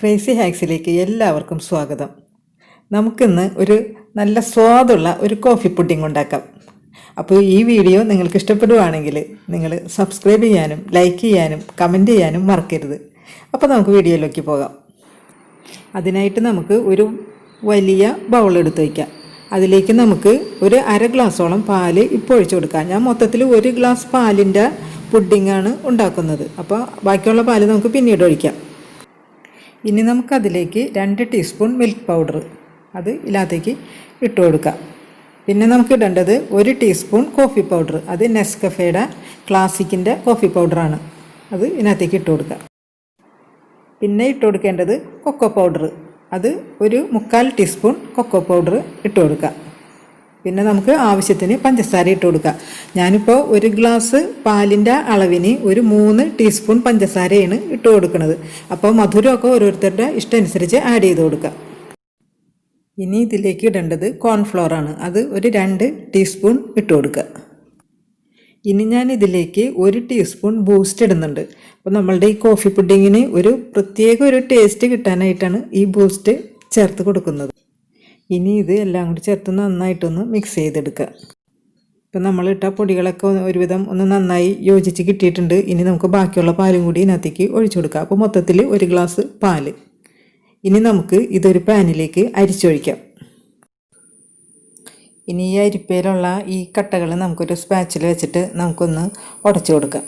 Crazy ഹാക്സിലേക്ക് എല്ലാവർക്കും സ്വാഗതം. നമുക്കിന്ന് ഒരു നല്ല സ്വാദുള്ള ഒരു കോഫി പുഡിംഗ് ഉണ്ടാക്കാം. അപ്പോൾ ഈ വീഡിയോ നിങ്ങൾക്ക് ഇഷ്ടപ്പെടുവാണെങ്കിൽ നിങ്ങൾ സബ്സ്ക്രൈബ് ചെയ്യാനും ലൈക്ക് ചെയ്യാനും കമൻറ്റ് ചെയ്യാനും മറക്കരുത്. അപ്പോൾ നമുക്ക് വീഡിയോയിലേക്ക് പോകാം. അതിനായിട്ട് നമുക്ക് ഒരു വലിയ ബൗൾ എടുത്ത് വയ്ക്കാം. അതിലേക്ക് നമുക്ക് ഒരു അര ഗ്ലാസോളം പാല് ഇപ്പോൾ ഒഴിച്ചു കൊടുക്കാം. ഞാൻ മൊത്തത്തിൽ ഒരു ഗ്ലാസ് പാലിൻ്റെ പുഡിങ്ങാണ് ഉണ്ടാക്കുന്നത്. അപ്പോൾ ബാക്കിയുള്ള പാല് നമുക്ക് പിന്നീട് ഒഴിക്കാം. ഇനി നമുക്കതിലേക്ക് 2 ടീസ്പൂൺ മിൽക്ക് പൗഡർ അത് ഇതിനകത്തേക്ക് ഇട്ട് കൊടുക്കാം. പിന്നെ നമുക്ക് ഇടേണ്ടത് 1 ടീസ്പൂൺ കോഫി പൗഡർ, അത് നെസ്കഫയുടെ ക്ലാസിക്കിൻ്റെ കോഫി പൗഡറാണ്, അത് ഇതിനകത്തേക്ക് ഇട്ട് കൊടുക്കുക. പിന്നെ ഇട്ട് കൊടുക്കേണ്ടത് കൊക്കോ പൗഡർ, അത് ഒരു 1/4 ടീസ്പൂൺ കൊക്കോ പൗഡർ ഇട്ട് കൊടുക്കുക. പിന്നെ നമുക്ക് ആവശ്യത്തിന് പഞ്ചസാര ഇട്ട് കൊടുക്കുക. ഞാനിപ്പോൾ ഒരു ഗ്ലാസ് പാലിൻ്റെ അളവിന് ഒരു 3 ടീസ്പൂൺ പഞ്ചസാരയാണ് ഇട്ട് കൊടുക്കുന്നത്. അപ്പോൾ മധുരമൊക്കെ ഓരോരുത്തരുടെ ഇഷ്ടമനുസരിച്ച് ആഡ് ചെയ്ത് കൊടുക്കുക. ഇനി ഇതിലേക്ക് ഇടേണ്ടത് കോൺഫ്ലോറാണ്, അത് ഒരു 2 ടീസ്പൂൺ ഇട്ട് കൊടുക്കുക. ഇനി ഞാൻ ഇതിലേക്ക് 1 ടീസ്പൂൺ ബൂസ്റ്റ് ഇടുന്നുണ്ട്. അപ്പോൾ നമ്മളുടെ ഈ കോഫി പുഡിങ്ങിന് ഒരു പ്രത്യേക ഒരു ടേസ്റ്റ് കിട്ടാനായിട്ടാണ് ഈ ബൂസ്റ്റ് ചേർത്ത് കൊടുക്കുന്നത്. ഇനി ഇത് എല്ലാം കൂടി ചേർത്ത് നന്നായിട്ടൊന്ന് മിക്സ് ചെയ്തെടുക്കുക. ഇപ്പം നമ്മളിട്ട പൊടികളൊക്കെ ഒരുവിധം ഒന്ന് നന്നായി യോജിച്ച് കിട്ടിയിട്ടുണ്ട്. ഇനി നമുക്ക് ബാക്കിയുള്ള പാലും കൂടി ഇതിനകത്തേക്ക് ഒഴിച്ചു കൊടുക്കാം. അപ്പോൾ മൊത്തത്തിൽ 1 ഗ്ലാസ് പാല്. ഇനി നമുക്ക് ഇതൊരു പാനിലേക്ക് അരിച്ചൊഴിക്കാം. ഇനി ഈ അരിപ്പയിലുള്ള ഈ കട്ടകൾ നമുക്കൊരു സ്പാച്ചിൽ വെച്ചിട്ട് നമുക്കൊന്ന് ഉടച്ചു കൊടുക്കാം.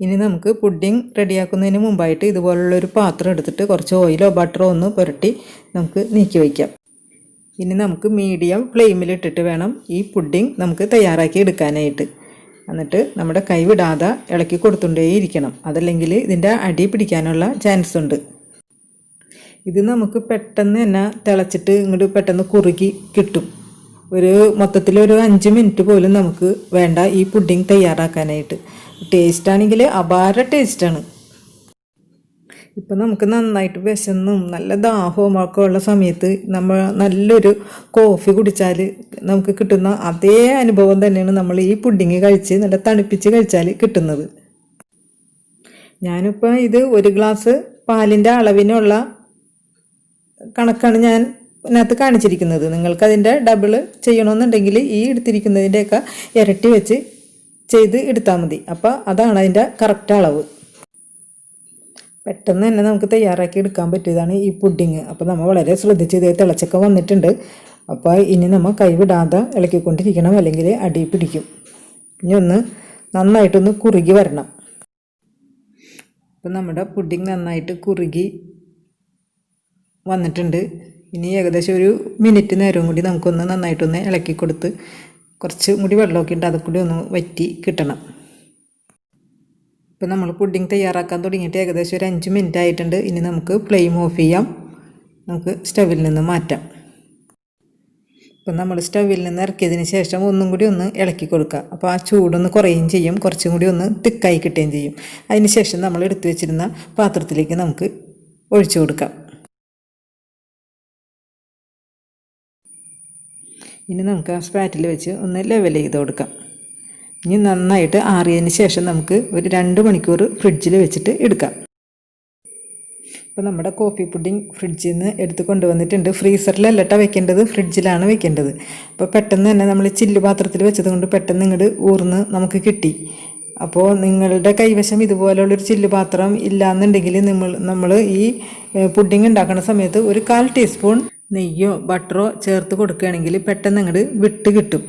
ഇനി നമുക്ക് പുഡിംഗ് റെഡിയാക്കുന്നതിന് മുമ്പായിട്ട് ഇതുപോലുള്ളൊരു പാത്രം എടുത്തിട്ട് കുറച്ച് ഓയിലോ ബട്ടറോ ഒന്ന് പുരട്ടി നമുക്ക് നീക്കി വയ്ക്കാം. ഇനി നമുക്ക് മീഡിയം ഫ്ലെയിമിലിട്ടിട്ട് വേണം ഈ പുഡിംഗ് നമുക്ക് തയ്യാറാക്കി എടുക്കാനായിട്ട്. എന്നിട്ട് നമ്മുടെ കൈ വിടാതെ ഇളക്കി കൊടുത്തുകൊണ്ടേയിരിക്കണം, അതല്ലെങ്കിൽ ഇതിൻ്റെ അടി പിടിക്കാനുള്ള ചാൻസ് ഉണ്ട്. ഇത് നമുക്ക് പെട്ടെന്ന് തന്നെ തിളച്ചിട്ട് ഇങ്ങോട്ട് പെട്ടെന്ന് കുറുകി കിട്ടും. മൊത്തത്തിൽ 5 മിനിറ്റ് പോലും നമുക്ക് വേണ്ട ഈ പുഡിംഗ് തയ്യാറാക്കാനായിട്ട്. ടേസ്റ്റാണെങ്കിൽ അപാര ടേസ്റ്റാണ്. ഇപ്പം നമുക്ക് നന്നായിട്ട് വിശന്നും നല്ല ദാഹവും ഒക്കെ ഉള്ള സമയത്ത് നമ്മൾ നല്ലൊരു കോഫി കുടിച്ചാൽ നമുക്ക് കിട്ടുന്ന അതേ അനുഭവം തന്നെയാണ് നമ്മൾ ഈ പുഡിങ് കഴിച്ച് നല്ല തണുപ്പിച്ച് കഴിച്ചാൽ കിട്ടുന്നത്. ഞാനിപ്പോൾ ഇത് 1 ഗ്ലാസ് പാലിൻ്റെ അളവിനുള്ള കണക്കാണ് ഞാൻ ഇതിനകത്ത് കാണിച്ചിരിക്കുന്നത്. നിങ്ങൾക്കതിൻ്റെ ഡബിൾ ചെയ്യണമെന്നുണ്ടെങ്കിൽ ഈ എടുത്തിരിക്കുന്നതിൻ്റെയൊക്കെ ഇരട്ടി വെച്ച് ചെയ്ത് എടുത്താൽ മതി. അപ്പോൾ അതാണ് അതിൻ്റെ കറക്റ്റ് അളവ്. പെട്ടെന്ന് തന്നെ നമുക്ക് തയ്യാറാക്കി എടുക്കാൻ പറ്റിയതാണ് ഈ പുഡിങ്. അപ്പോൾ നമ്മൾ വളരെ ശ്രദ്ധിച്ച് ഇതേ തിളച്ചൊക്കെ വന്നിട്ടുണ്ട്. അപ്പോൾ ഇനി നമ്മൾ കൈവിടാതെ ഇളക്കിക്കൊണ്ടിരിക്കണം, അല്ലെങ്കിൽ അടി പിടിക്കും. ഇനി ഒന്ന് നന്നായിട്ടൊന്ന് കുറുകി വരണം. അപ്പോൾ നമ്മുടെ പുഡിങ് നന്നായിട്ട് കുറുകി വന്നിട്ടുണ്ട്. ഇനി ഏകദേശം 1 മിനിറ്റ് നേരം കൂടി നമുക്കൊന്ന് നന്നായിട്ടൊന്ന് ഇളക്കി കൊടുത്ത് കുറച്ച് കൂടി വെള്ളമൊക്കെ ഉണ്ട്, അത് കൂടി ഒന്ന് വറ്റി കിട്ടണം. ഇപ്പോൾ നമ്മൾ പുഡിംഗ് തയ്യാറാക്കാൻ തുടങ്ങിയിട്ട് ഏകദേശം 5 മിനിറ്റ് ആയിട്ടുണ്ട്. ഇനി നമുക്ക് ഫ്ലെയിം ഓഫ് ചെയ്യാം, നമുക്ക് സ്റ്റവിൽ നിന്ന് മാറ്റാം. ഇപ്പം നമ്മൾ സ്റ്റവിൽ നിന്ന് ഇറക്കിയതിന് ശേഷം ഒന്നും കൂടി ഒന്ന് ഇളക്കി കൊടുക്കുക. അപ്പോൾ ആ ചൂടൊന്ന് കുറയുകയും ചെയ്യും, കുറച്ചും കൂടി ഒന്ന് തിക്കായി കിട്ടുകയും ചെയ്യും. അതിന് ശേഷം നമ്മൾ എടുത്തു വെച്ചിരുന്ന പാത്രത്തിലേക്ക് നമുക്ക് ഒഴിച്ചു കൊടുക്കാം. ഇനി നമുക്ക് ആ സ്പാറ്റിൽ വെച്ച് ഒന്ന് ലെവൽ ചെയ്ത് കൊടുക്കാം. ഇനി നന്നായിട്ട് ആറിയതിന് ശേഷം നമുക്ക് ഒരു 2 മണിക്കൂർ ഫ്രിഡ്ജിൽ വെച്ചിട്ട് എടുക്കാം. ഇപ്പോൾ നമ്മുടെ കോഫി പുഡിംഗ് ഫ്രിഡ്ജിൽ നിന്ന് എടുത്ത് കൊണ്ടുവന്നിട്ടുണ്ട്. ഫ്രീസറിലല്ല വെക്കേണ്ടത്, ഫ്രിഡ്ജിലാണ് വെക്കേണ്ടത്. അപ്പോൾ പെട്ടെന്ന് തന്നെ നമ്മൾ ചില്ല് പാത്രത്തിൽ വെച്ചത് കൊണ്ട് പെട്ടെന്ന് ഇങ്ങോട്ട് ഊർന്ന് നമുക്ക് കിട്ടി. അപ്പോൾ നിങ്ങളുടെ കൈവശം ഇതുപോലുള്ളൊരു ചില്ല് പാത്രം ഇല്ലയെന്നുണ്ടെങ്കിൽ നമ്മൾ ഈ പുഡിംഗ് ഉണ്ടാക്കുന്ന സമയത്ത് ഒരു 1/4 ടീസ്പൂൺ നെയ്യോ ബട്ടറോ ചേർത്ത് കൊടുക്കുകയാണെങ്കിൽ പെട്ടെന്ന് അങ്ങോട്ട് വിട്ട് കിട്ടും.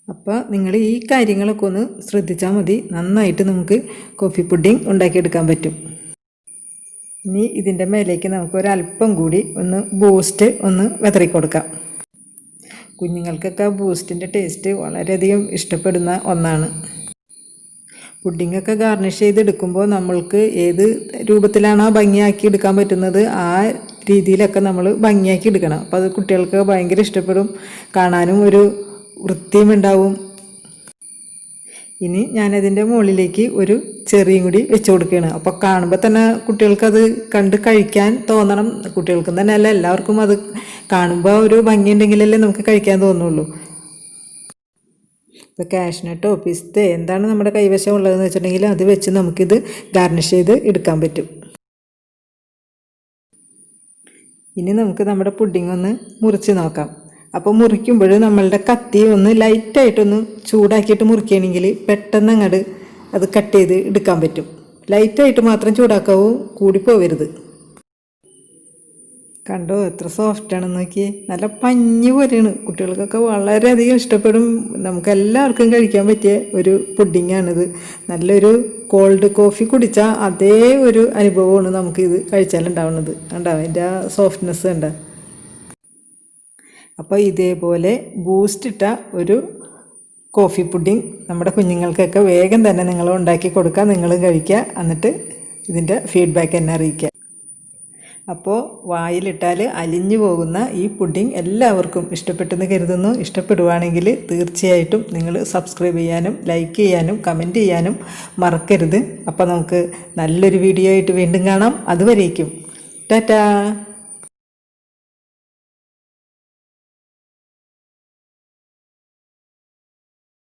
അപ്പോൾ നിങ്ങൾ ഈ കാര്യങ്ങളൊക്കെ ഒന്ന് ശ്രദ്ധിച്ചാൽ മതി, നന്നായിട്ട് നമുക്ക് കോഫി പുഡിംഗ് ഉണ്ടാക്കിയെടുക്കാൻ പറ്റും. ഇനി ഇതിൻ്റെ മേലേക്ക് നമുക്ക് ഒരല്പം കൂടി ഒന്ന് ബൂസ്റ്റ് ഒന്ന് വിതറി കൊടുക്കാം. കുഞ്ഞുങ്ങൾക്കൊക്കെ ബൂസ്റ്റിൻ്റെ ടേസ്റ്റ് വളരെയധികം ഇഷ്ടപ്പെടുന്ന ഒന്നാണ്. പുഡിങ്ങൊക്കെ ഗാർണിഷ് ചെയ്തെടുക്കുമ്പോൾ നമ്മൾക്ക് ഏത് രൂപത്തിലാണോ ഭംഗിയാക്കി എടുക്കാൻ പറ്റുന്നത് ആ രീതിയിലൊക്കെ നമ്മൾ ഭംഗിയാക്കി എടുക്കണം. അപ്പോൾ അത് കുട്ടികൾക്ക് ഭയങ്കര ഇഷ്ടപ്പെടും, കാണാനും ഒരു വൃത്തിയും ഉണ്ടാവും. ഇനി ഞാനതിൻ്റെ മുകളിലേക്ക് ഒരു ചെറിയും കൂടി വെച്ച് കൊടുക്കുകയാണ്. അപ്പോൾ കാണുമ്പോൾ തന്നെ കുട്ടികൾക്കത് കണ്ട് കഴിക്കാൻ തോന്നണം. കുട്ടികൾക്കും തന്നെ അല്ല, എല്ലാവർക്കും അത് കാണുമ്പോൾ ഒരു ഭംഗിയുണ്ടെങ്കിലല്ലേ നമുക്ക് കഴിക്കാൻ തോന്നുള്ളൂ. ഇപ്പോൾ കാഷ്നട്ടോ പിസ്ത എന്താണ് നമ്മുടെ കൈവശം ഉള്ളതെന്ന് വെച്ചിട്ടുണ്ടെങ്കിൽ അത് വെച്ച് നമുക്കിത് ഗാർണിഷ് ചെയ്ത് എടുക്കാൻ പറ്റും. ഇനി നമുക്ക് നമ്മുടെ പുഡിംഗ് ഒന്ന് മുറിച്ച് നോക്കാം. അപ്പോൾ മുറിക്കുമ്പോൾ നമ്മളുടെ കത്തി ഒന്ന് ലൈറ്റായിട്ടൊന്ന് ചൂടാക്കിയിട്ട് മുറിക്കുകയാണെങ്കിൽ പെട്ടെന്ന് അങ്ങോട്ട് അത് കട്ട് ചെയ്ത് എടുക്കാൻ പറ്റും. ലൈറ്റായിട്ട് മാത്രം ചൂടാക്കാവൂ, കൂടിപ്പോവരുത്. കണ്ടോ എത്ര സോഫ്റ്റാണെന്ന് നോക്കി, നല്ല പഞ്ഞി പോലെയാണ്. കുട്ടികൾക്കൊക്കെ വളരെയധികം ഇഷ്ടപ്പെടും. നമുക്കെല്ലാവർക്കും കഴിക്കാൻ പറ്റിയ ഒരു പുഡിങ്ങാണിത്. നല്ലൊരു കോൾഡ് കോഫി കുടിച്ചാൽ അതേ ഒരു അനുഭവമാണ് നമുക്കിത് കഴിച്ചാലുണ്ടാവുന്നത്. കണ്ടോ അതിൻ്റെ ആ സോഫ്റ്റ്നെസ് കണ്ടോ. അപ്പോൾ ഇതേപോലെ ബൂസ്റ്റ് ഇട്ട ഒരു കോഫി പുഡിംഗ് നമ്മുടെ കുഞ്ഞുങ്ങൾക്കൊക്കെ വേഗം തന്നെ നിങ്ങൾ ഉണ്ടാക്കി കൊടുക്കുക, നിങ്ങൾ കഴിക്കുക, എന്നിട്ട് ഇതിൻ്റെ ഫീഡ്ബാക്ക് എന്നെ അറിയിക്കുക. അപ്പോൾ വായിലിട്ടാൽ അലിഞ്ഞു പോകുന്ന ഈ പുഡിംഗ് എല്ലാവർക്കും ഇഷ്ടപ്പെട്ടെന്ന് കരുതുന്നു. ഇഷ്ടപ്പെടുവാണെങ്കിൽ തീർച്ചയായിട്ടും നിങ്ങൾ സബ്സ്ക്രൈബ് ചെയ്യാനും ലൈക്ക് ചെയ്യാനും കമൻറ്റ് ചെയ്യാനും മറക്കരുത്. അപ്പോൾ നമുക്ക് നല്ലൊരു വീഡിയോ ആയിട്ട് വീണ്ടും കാണാം. അതുവരേക്കും ടാറ്റാ.